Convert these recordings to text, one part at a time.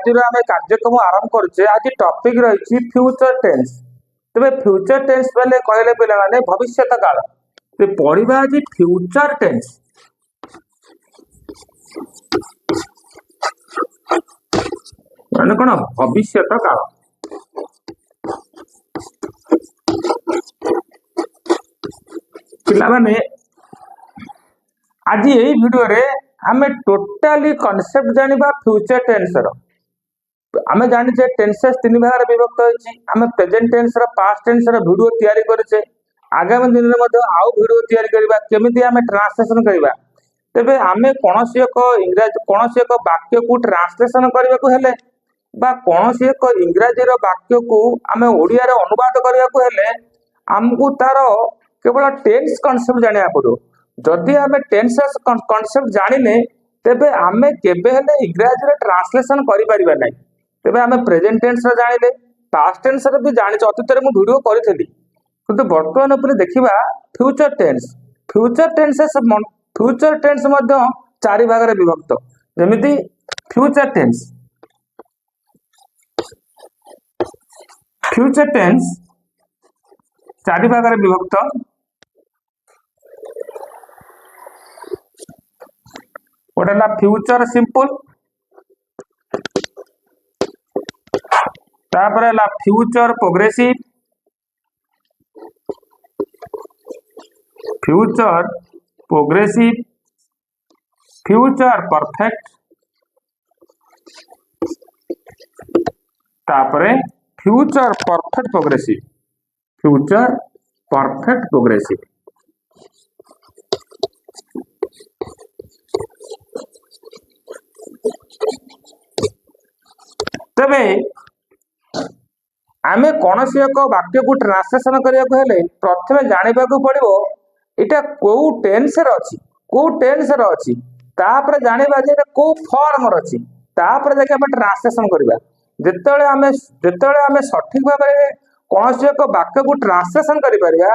आज आम कार्यक्रम आरंभ करुचे। आज टॉपिक रही फ्यूचर टेंस। तेरे फ्यूचर टेंस बेले कहले पे भविष्य काल पढ़ा आज फ्यूचर टेंस। माने कौन भविष्य काल। पिलाने आज यही वीडियो रे आमे टोटाली कॉन्सेप्ट जानिबा फ्यूचर टेंस रो। आमे जानिचे टेंसेस तीन भाग रे विभक्त होइछि। आमे प्रेजेंट टेंस रो पास्ट टेंस रो वीडियो तयारी करिसे। आगामी दिन रे मधे आउ वीडियो तयारी करबा केमिति आमे ट्रांसलेशन करबा। तबे आमे कोनोसी एक इंग्रजी कोनोसी एक वाक्य को ट्रांसलेशन करबा को हेले बा कोनोसी एक इंग्रजी रो वाक्य को आमे ओडिया रे अनुवाद करबा को हेले हमकु तारो केवल टेंस कॉन्सेप्ट जानिया पड़ो। जदि आमे टेंसेस कॉन्सेप्ट जानिने तेबे आमे केबे हेले इंग्रजी रे ट्रांसलेशन करि परिबा नै। तेबे आमे प्रेजेंट टेंस रे जानिले पास्ट टेंस रे भी जानिछ। अतीत रे मु वीडियो करिथली किंतु वर्तमान उपरे देखिबा फ्यूचर टेंस। फ्यूचर टेंस मध्ये चारि भाग रे विभक्त। जेमिति फ्यूचर टेंस चारि भाग रे विभक्त। गोटेला फ्यूचर सिंपल, तापर है फ्यूचर प्रोग्रेसिव, फ्यूचर परफेक्ट, तापर फ्यूचर परफेक्ट प्रोग्रेसिव। तबे आमे कोनोसी एक वाक्य को ट्रांसलेशन करिया को हेले प्रथमे जानिबा को पड़िबो एटा को टेंस रे अछि तापर जानिबा जे एटा को फॉर्म रे अछि तापर जाके हम ट्रांसलेशन करबा। जेतेले आमे सठिक भाबरे कोनोसी एक वाक्य को ट्रांसलेशन करि परिबा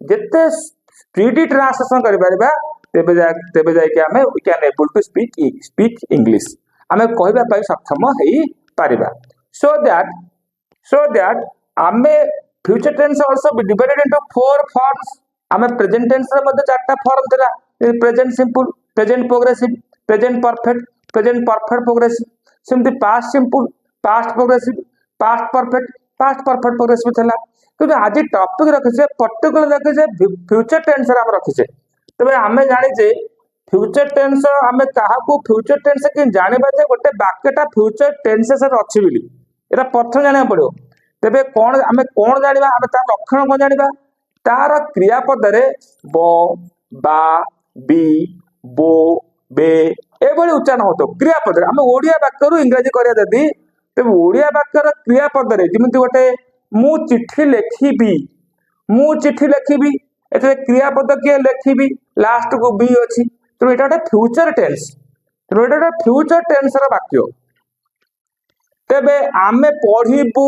जेते स्पीडी ट्रांसलेशन करि परिबा तेबे जाके आमे we can able to speak English आमे कहबा पई सक्षम हेई पारिबा। सो दैट आमे future tense also be divided into 4 forms. आमे प्रेजेंट टेंस रे मध्ये चारटा फॉर्म थिला। Present simple, present progressive, present perfect progressive, सेमति past simple, past progressive, past perfect progressive थिला। तो आज टॉपिक रखिसे पर्टिकुलर रखिसे फ्यूचर टेंस रे हम रखिसे। तबे आमे जानि जे फ्यूचर टेंस आमे काहा को फ्यूचर टेंस के जानिबा जे गोटे वाक्यटा फ्यूचर टेंस से अछि बिली एटा प्रथम जानिया पड़ो। तबे कोन आमे कोन जानिबा आमे तार लक्षण कोन जानिबा तार क्रियापद रे ब बा बी बो बे एबोली उच्चारण होतो। क्रियापद रे आमे ओडिया वाक्य रु इंग्रजी करिया ददी तबे ओडिया वाक्य रो क्रियापद रे जेमिति गोटे मु चिट्ठी लेखिबी एते क्रियापद के लेखिबी लास्ट को बी अछि तो एटा फ्यूचर टेंस रो वाक्य। तेबे आमे पढ़िबू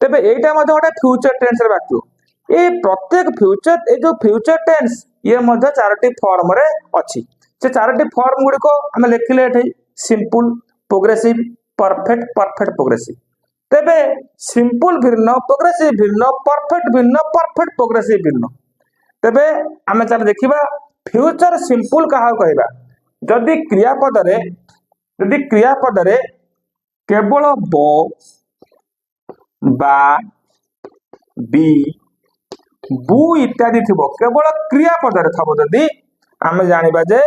तेबे एटा मध्ये गोटे फ्यूचर टेंस रो वाक्य। ए प्रत्येक फ्यूचर ए जो फ्यूचर टेंस ये मध्ये चारटी फॉर्म रे अछि। से चारटी फॉर्म गुडी को आमे लेखिले एठै सिंपल, प्रोग्रेसिव, परफेक्ट प्रोग्रेसिव। तेबे सिंपल भिन्न, प्रोग्रेसिव भिन्न, परफेक्ट प्रोग्रेसिव भिन्न। तेबे आमे चल देखिबा फ्यूचर सिंपल कहा कहबा जदि क्रियापद रे केवल ब बा बी बु इत्यादि थिबो केवल क्रियापद रे थबो जदि आमे जानिबा जे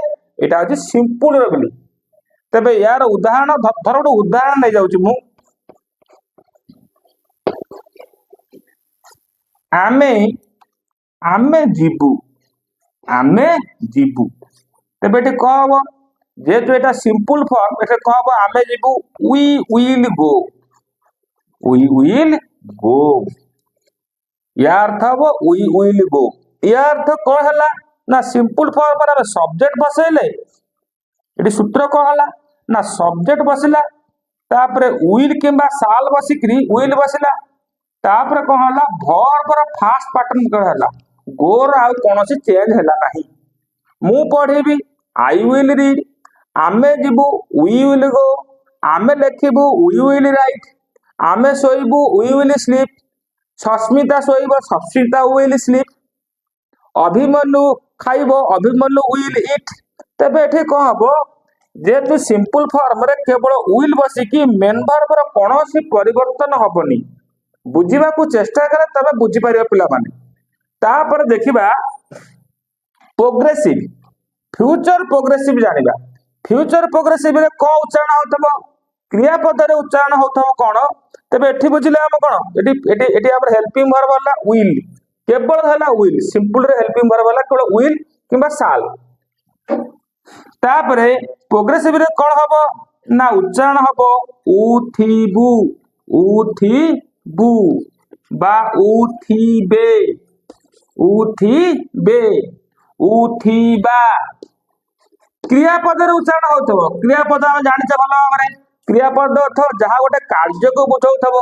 एटा अछि सिंपल रे बोली। तबे यार उदाहरण धर गोटे उदाहरण नै जाउची मु आमे जीबू तबे एटे कहबो जेतु एटा सिंपल फॉर्म एटे कहबो आमे जीबू वी विल गो या अर्थ हबो वी विल गो। या अर्थ को हला ना सिंपल फॉर्म पर सब्जेक्ट बसैले एटी सूत्र को हला ना सब्जेक्ट बसिला तापर विल किंबा साल बसिकरी विल बसिला तापर को हला वर्ब रो फास्ट पैटर्न को हला गोर आ कोनोसी चेंज हला नाही। मु पढिबी आई विल रीड, आमे जीबू वी विल गो, आमे लेखिबू वी विल राइट, आमे शोइबू वी विल स्लीप, सस्मिता शोइब सस्मिता विल स्लीप, अभिमन्यु खाइब अभिमन्यु विल इट। तेबे एठी कौन हबो, जेहेतु सिंपल फॉर्म रे केवल विल बसिकी मेन वर्ब रो कोनोसी परिवर्तन हबनी। बुझिबा को चेष्टा करे तबे बुझि पारियो पिला माने। तापर देखिबा प्रोग्रेसिव, फ्यूचर प्रोग्रेसिव जानिबा। फ्यूचर प्रोग्रेसिव रे को उच्चारण होतबो, क्रियापद रे उच्चारण होतबो कोन। तबे एठी बुझिले हम कोन, एठी एठी एठी हमर हेल्पिंग वर्ब होला विल, केवल हला विल, सिंपल रे हेल्पिंग वर्ब होला केवल विल किबा शाल। तापरे प्रोग्रेसिव रे कोन हबो ना उच्चारण हबो उठिबू, उठिबू बा उठिबे, उठिबे, उठिबा। क्रियापद रे उच्चारण होतबो, क्रियापद हम जानिछे भलो भाबरे, क्रियापद अर्थ जहा गोटे कार्य को बुझौथबो,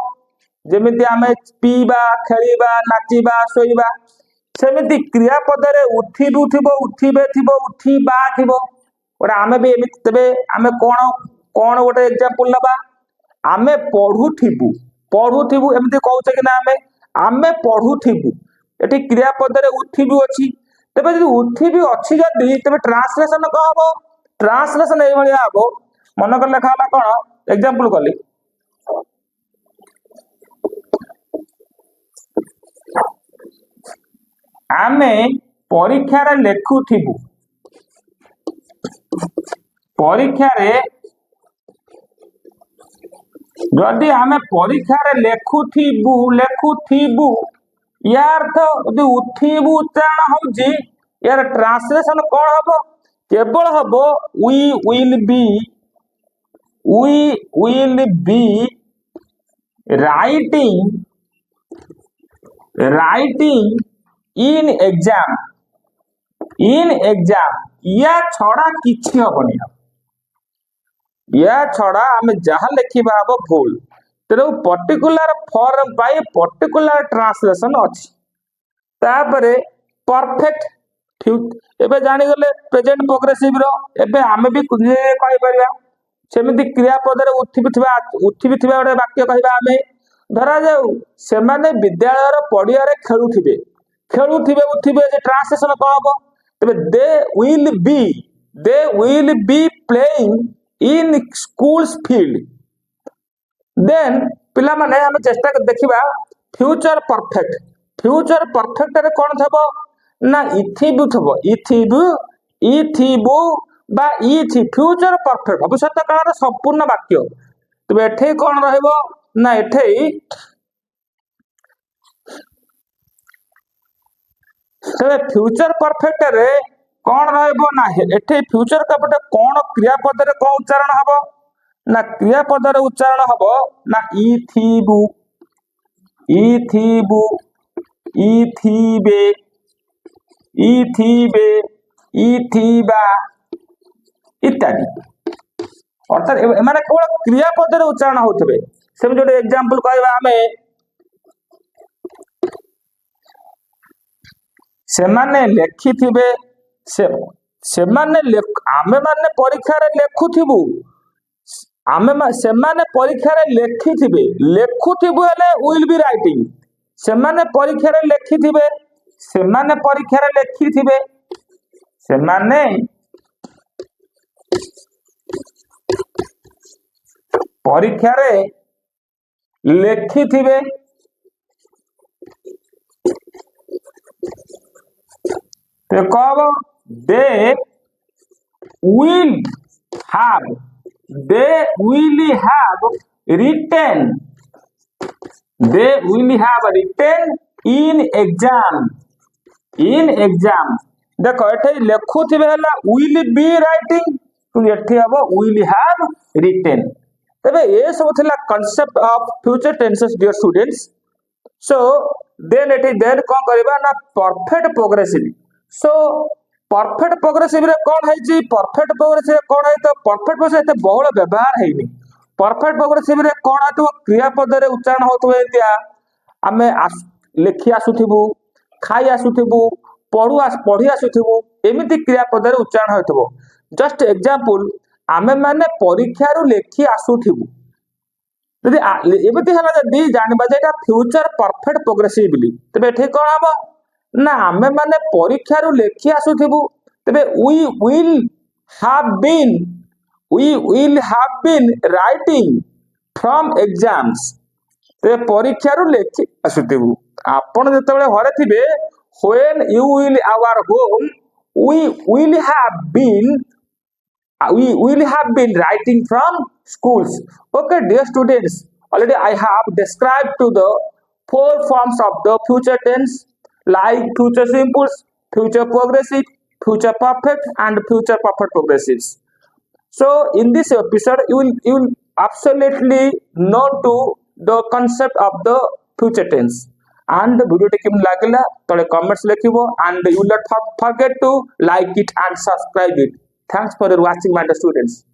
जेमिति आमे पीबा, खेलिबा, नाचिबा, सोइबा। सेमिति क्रियापद रे उठिबू थिबो, उठिबे थिबो, उठिबा थिबो। ओडा आमे भी एमिति तबे आमे कोन कोन गोटे एग्जांपल नबा, आमे पढुथिबू, पढुथिबू एमिति कहउछे कि ना आमे पढुथिबू। एठी क्रियापद रे उठिबू अछि, तबे जदि उठिबी अछि जदि तबे ट्रांसलेशन को हबो, ट्रांसलेशन एई भलिया हबो। मन कर लेखा होला कोन एग्जांपल कली, आमे परीक्षा रे लेखुथिबू, परीक्षा रे जदि आमे परीक्षा रे लेखुथिबू, लेखुथिबू या अर्थ जदि उठिबू उच्चारण होउची, यार ट्रांसलेशन कोन हबो, केवल हबो we will be, we will be writing, writing in exam, in exam. या छड़ा किछि हबनी, या छड़ा आमे जहा लेखिबा हबो भूल। तेनु पर्टिकुलर फॉर्म पाई पर्टिकुलर ट्रांसलेशन अछि। तापरे परफेक्ट एबे जानि गले प्रेजेंट प्रोग्रेसिव रो, एबे आमे भी कहि परिबा सेमिति क्रियापद रे उठिबि थिबा गोटे वाक्य कहिबा आमे। धरा जाऊ सेमाने विद्यालय रो पडिया रे खेलुथिबे, खेलुथिबे उठिबे, जे ट्रांसलेशन को हबो तबे they will be playing in schools field. Then पिला माने हम चेष्टा कर देखिबा फ्यूचर परफेक्ट, फ्यूचर परफेक्ट रे कोन थबो ना इथिबु थबो, इथिबु, इथिबु बा इथि। फ्यूचर परफेक्ट भविष्यत काल संपूर्ण वाक्य। तबे एठे कोन रहइबो ना एठे तबे फ्यूचर परफेक्ट रे कोन रहइबो ना एठे फ्यूचर का पटे कोन क्रियापद रे को उच्चारण हबो ना क्रियापद रे उच्चारण हबो ना इथिबु, इथिबु, इथिबे, इथिबे, इथिबा इत्यादि। अर्थात माने केवल क्रियापद रे उच्चारण होतबे। सेम जोटे एग्जांपल कहबा हमें सेमाने लेखिथिबे, सेमाने आमे माने परीक्षा रे लेखुथिबु, आमे सेमाने परीक्षा रे लेखिथिबे, लेखुथिबु हेले विल बी राइटिंग। सेमाने परीक्षा रे लेखिथिबे, सेमाने परीक्षा रे लेखिथिबे, सेमाने परीक्षा रे लेखिथिबे। तो कब दे will have, they will have written, they will have written in exam, in exam। देखो एठे लेखुथिबे हला will be writing, तो एठे हबो will have written। तबे ए सब थिला concept of future tenses dear students. So then एठी देन कोन करबा ना perfect progressive. So perfect progressive रे कोन है जी, परफेक्ट प्रोग्रेसिव रे कोन है, तो परफेक्ट प्रोग्रेसिव एते बहुल व्यवहार हैनी। परफेक्ट प्रोग्रेसिव रे कोन है तो क्रियापद रे उच्चारण होतो एतिया आमे लेखि आसुथिबु, खाई आसुथिबु, पढी आसुथिबु, एमिति क्रियापद रे उच्चारण होतबो। जस्ट एग्जांपल आमे माने परीक्षा रु लेखी आसुथिबु यदि एमती है जदि जानवा जे एटा फ्यूचर परफेक्ट प्रोग्रेसिव बोली तबे एठी कोन हबो ना आमे माने परीक्षा रु लेखी आसुथिबु तबे we will have been writing from exams ते परीक्षा रु लेखी आसुथिबु आपण जेतेबेले घरे थिबे when you will our home we will have been we will have been writing from schools. Okay, dear students, already I have described to the four forms of the future tense like future simple, future progressive, future perfect, and future perfect progressives. So in this episode, you will absolutely know to the concept of the future tense. And video केमन लागला तले comments लिखिबो and you will not forget to like it and subscribe it. Thanks for your watching, my dear students.